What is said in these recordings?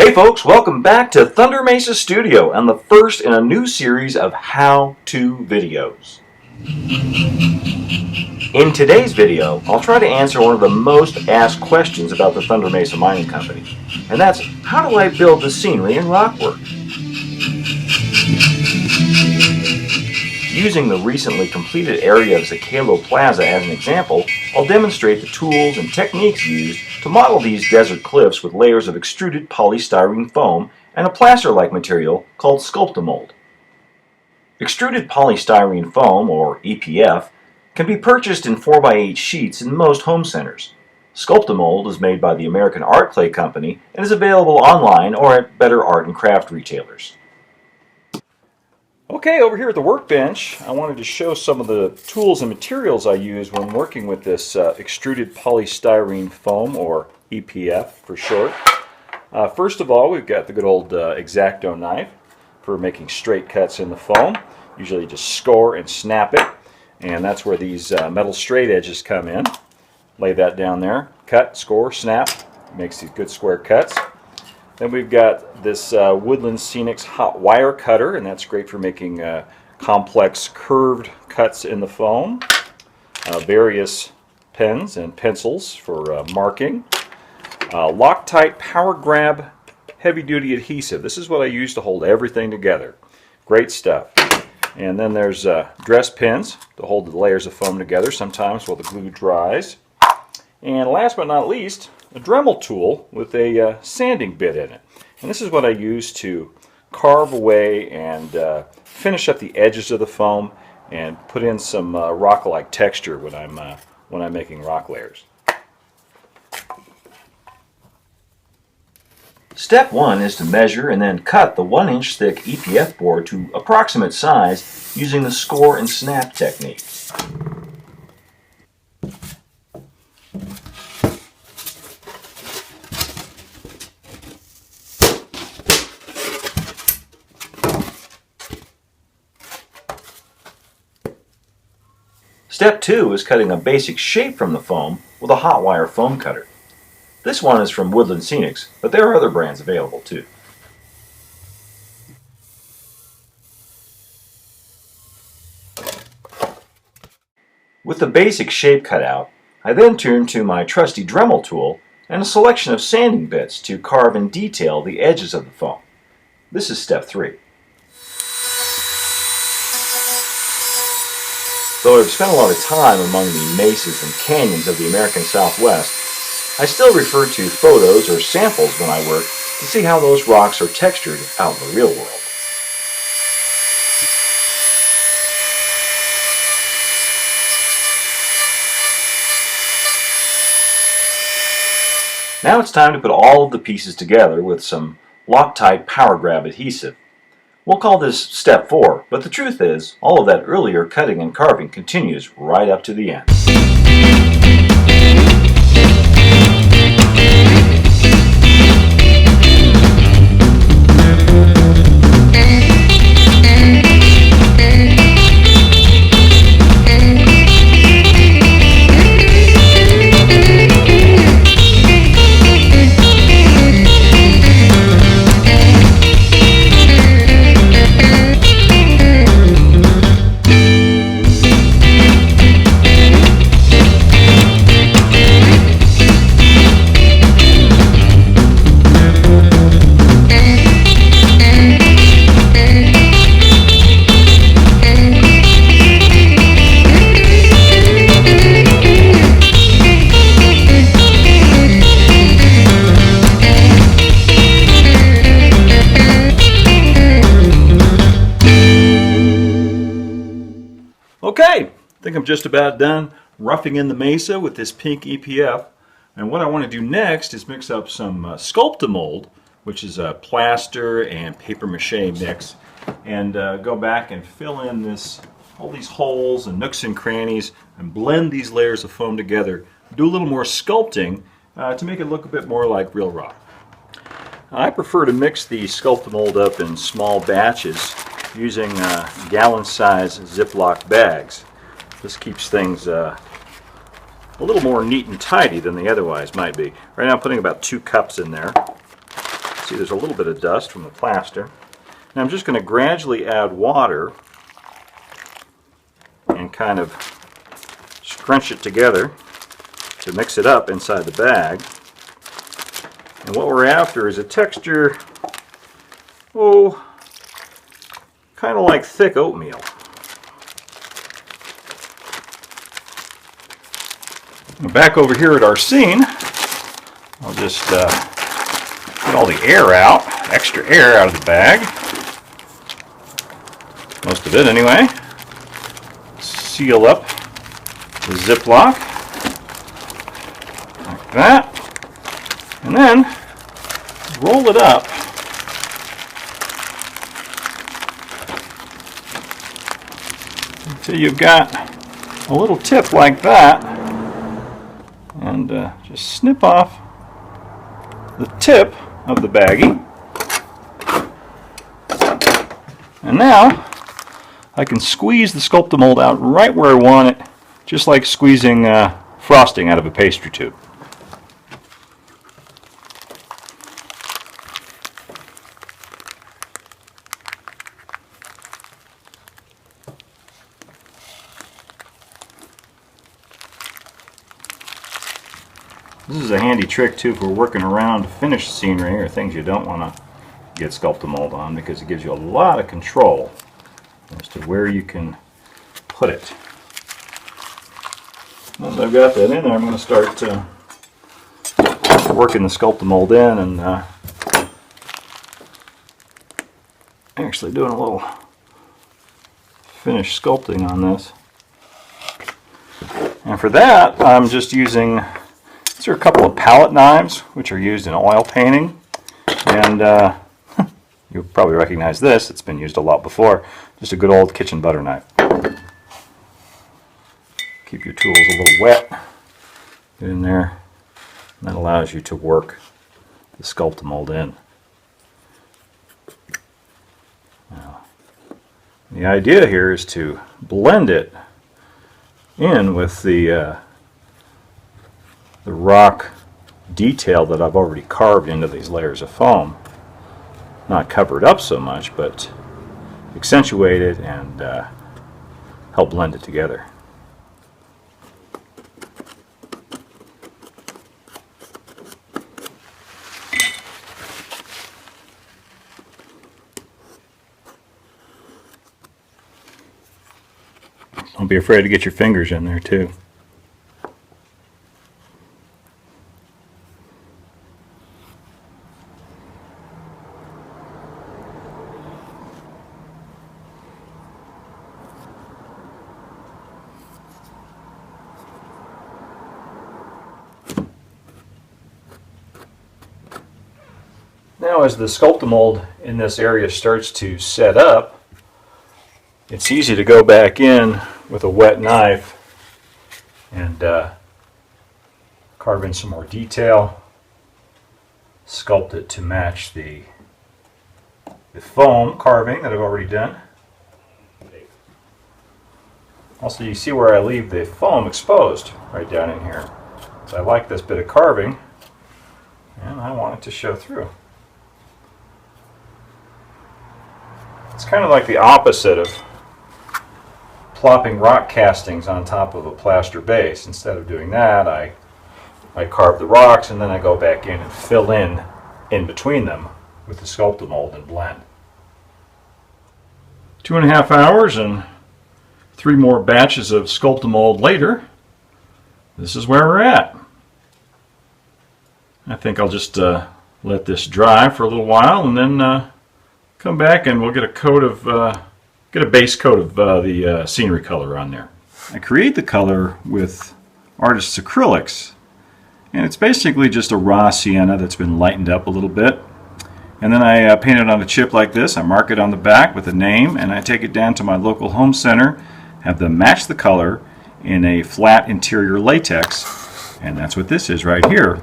Hey folks, welcome back to Thunder Mesa Studio and the first in a new series of how-to videos. In today's video, I'll try to answer one of the most asked questions about the Thunder Mesa Mining Company, and that's, how do I build the scenery and rock work? Using the recently completed area of Zicalo Plaza as an example, I'll demonstrate the tools and techniques used to model these desert cliffs with layers of extruded polystyrene foam and a plaster-like material called Sculptamold. Extruded polystyrene foam, or EPF, can be purchased in 4x8 sheets in most home centers. Sculptamold is made by the American Art Clay Company and is available online or at better art and craft retailers. Okay, over here at the workbench, I wanted to show some of the tools and materials I use when working with this extruded polystyrene foam, or EPF for short. First of all, we've got the good old X-Acto knife for making straight cuts in the foam. Usually just score and snap it, and that's where these metal straight edges come in. Lay that down there, cut, score, snap, makes these good square cuts. Then we've got this Woodland Scenics hot wire cutter, and that's great for making complex curved cuts in the foam. Various pens and pencils for marking. Loctite Power Grab heavy duty adhesive. This is what I use to hold everything together. Great stuff. And then there's dress pins to hold the layers of foam together, sometimes while the glue dries. And last but not least, a Dremel tool with a sanding bit in it. And this is what I use to carve away and finish up the edges of the foam and put in some rock-like texture when I'm making rock layers. Step 1 is to measure and then cut the 1-inch thick EPF board to approximate size using the score and snap technique. Step 2 is cutting a basic shape from the foam with a hot wire foam cutter. This one is from Woodland Scenics, but there are other brands available too. With the basic shape cut out, I then turn to my trusty Dremel tool and a selection of sanding bits to carve and detail the edges of the foam. This is step 3. Though I've spent a lot of time among the mesas and canyons of the American Southwest, I still refer to photos or samples when I work to see how those rocks are textured out in the real world. Now it's time to put all of the pieces together with some Loctite Power Grab adhesive. We'll call this step 4, but the truth is, all of that earlier cutting and carving continues right up to the end. Okay, I think I'm just about done roughing in the mesa with this pink EPF. And what I want to do next is mix up some Sculptamold, which is a plaster and paper mache mix, and go back and fill in all these holes and nooks and crannies and blend these layers of foam together. Do a little more sculpting to make it look a bit more like real rock. I prefer to mix the Sculptamold up in small batches using gallon-size Ziploc bags. This keeps things a little more neat and tidy than they otherwise might be. Right now I'm putting about 2 cups in there. See, there's a little bit of dust from the plaster. And I'm just going to gradually add water and kind of scrunch it together to mix it up inside the bag. And what we're after is a texture, oh, kind of like thick oatmeal. Back over here at our scene, I'll just get all the air out, extra air out of the bag. Most of it anyway. Seal up the Ziploc like that, and then roll it up until you've got a little tip like that, and just snip off the tip of the baggie. And now I can squeeze the Sculptamold out right where I want it, just like squeezing frosting out of a pastry tube. This is a handy trick too if we're working around finished scenery or things you don't want to get Sculptamold on, because it gives you a lot of control as to where you can put it. Once I've got that in there, I'm going to start working the Sculptamold in and actually doing a little finish sculpting on this. And for that, I'm just using, these are a couple of palette knives which are used in oil painting, and you'll probably recognize this, it's been used a lot before. Just a good old kitchen butter knife. Keep your tools a little wet. Get in there. And that allows you to work the Sculptamold in. Now, the idea here is to blend it in with the rock detail that I've already carved into these layers of foam. Not cover it up so much, but accentuate it and help blend it together. Don't be afraid to get your fingers in there too. Now as the Sculptamold in this area starts to set up, it's easy to go back in with a wet knife and carve in some more detail, sculpt it to match the foam carving that I've already done. Also, you see where I leave the foam exposed right down in here. So I like this bit of carving and I want it to show through. It's kind of like the opposite of plopping rock castings on top of a plaster base. Instead of doing that, I carve the rocks and then I go back in and fill in between them with the Sculptamold and blend. 2.5 hours and 3 more batches of Sculptamold later, this is where we're at. I think I'll just let this dry for a little while and then come back and we'll get a base coat of the scenery color on there. I create the color with artist's acrylics, and it's basically just a raw sienna that's been lightened up a little bit. And then I paint it on a chip like this. I mark it on the back with a name, and I take it down to my local home center, have them match the color in a flat interior latex, and that's what this is right here.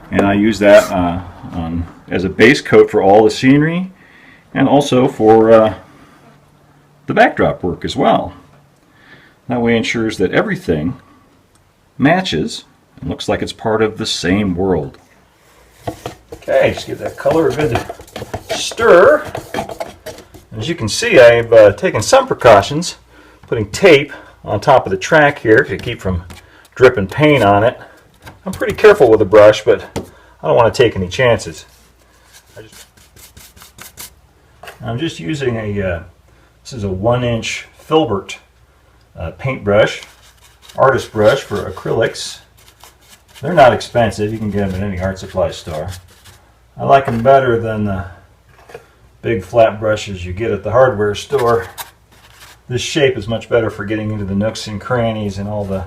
And I use that as a base coat for all the scenery, and also for the backdrop work as well. That way ensures that everything matches and looks like it's part of the same world. Okay, just give that color a good stir. As you can see, I've taken some precautions, putting tape on top of the track here to keep from dripping paint on it. I'm pretty careful with the brush, but I don't want to take any chances. I'm just using this is a 1-inch filbert paintbrush, artist brush for acrylics. They're not expensive. You can get them at any art supply store. I like them better than the big flat brushes you get at the hardware store. This shape is much better for getting into the nooks and crannies and all the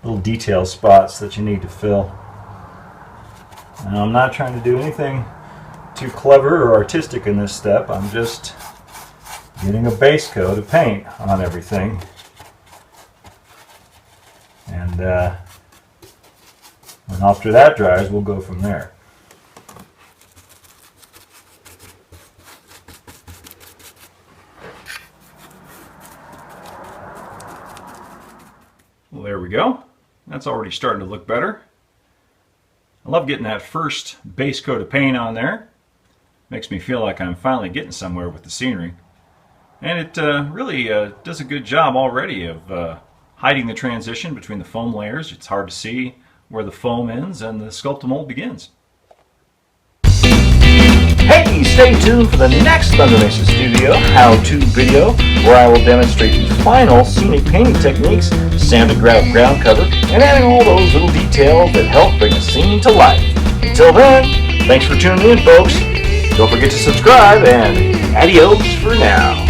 little detail spots that you need to fill. Now, I'm not trying to do anything too clever or artistic in this step. I'm just getting a base coat of paint on everything. And after that dries, we'll go from there. Well, there we go. That's already starting to look better. I love getting that first base coat of paint on there. Makes me feel like I'm finally getting somewhere with the scenery. And it really does a good job already of hiding the transition between the foam layers. It's hard to see where the foam ends and the Sculptamold begins. Hey, stay tuned for the next Thunder Mesa Studio how-to video where I will demonstrate the final scenic painting techniques, sanded ground cover, and adding all those little details that help bring a scene to life. Until then, thanks for tuning in, folks. Don't forget to subscribe, and adios for now.